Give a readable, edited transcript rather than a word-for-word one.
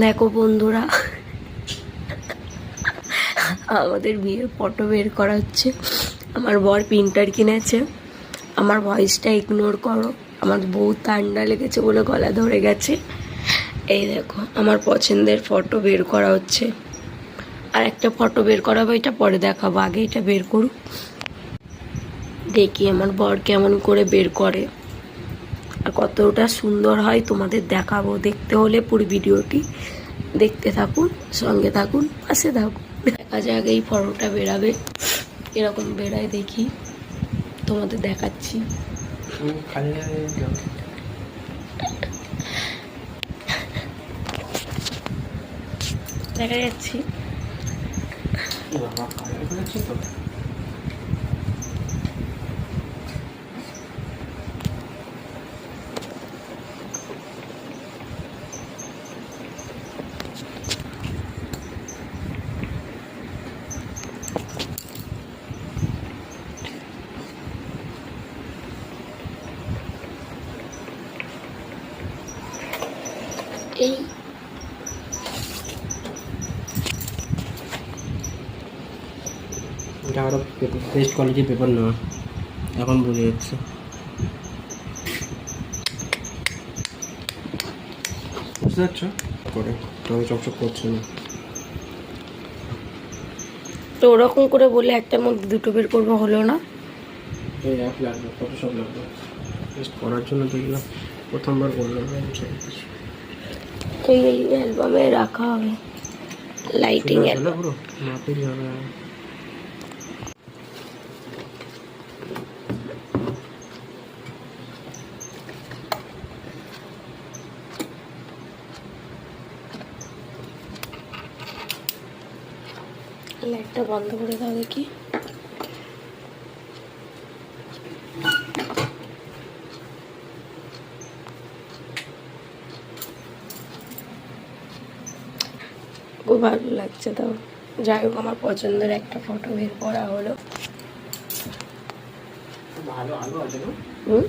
দেখো বন্ধুরা, আমাদের বিয়ের ফটো বের করা হচ্ছে। আমার বর প্রিন্টার কিনেছে। আমার ভয়েসটা ইগনোর করো, আমার বউ ঠান্ডা লেগেছে বলে গলা ধরে গেছে। এই দেখো আমার পছন্দের ফটো বের করা হচ্ছে। আর একটা ফটো বের করাবো, এটা পরে দেখাবো, আগে এটা বের করুক। দেখি আমার বর কেমন করে বের করে আর কতটা সুন্দর হয় তোমাদের দেখাবো। দেখতে হলে পুরো ভিডিওটি দেখতে থাকুন, সঙ্গে থাকুন, পাশে থাকুন। দেখা যাক এই ফটোটা বেরাবে, এরকম বেরায় দেখি, তোমাদের দেখাচ্ছি। দেখা যাচ্ছি এই এটা আরো বেস্ট কোয়ালিটির পেপার না, এখন বুঝে যাচ্ছে। বুঝতে পারছো করে তবে চকচক করছে না। তো ওরকম করে বলে একটার মধ্যে দুটো বের করবো, হলো না? এই অ্যাপ লাগবে, ফটোশপ লাগবে বেস্ট করার জন্য। দেখলাম প্রথমবার বললাম এই অ্যালবামে রাখা হবে, লাইটিং এর পুরো মাপেই হবে। লাইটটা বন্ধ করে দাও দেখি। খুব ভালো লাগছে। তাও যাই হোক, আমার পছন্দের একটা ফটো বের করা হলো। ভালো আলো আছে না? হুম।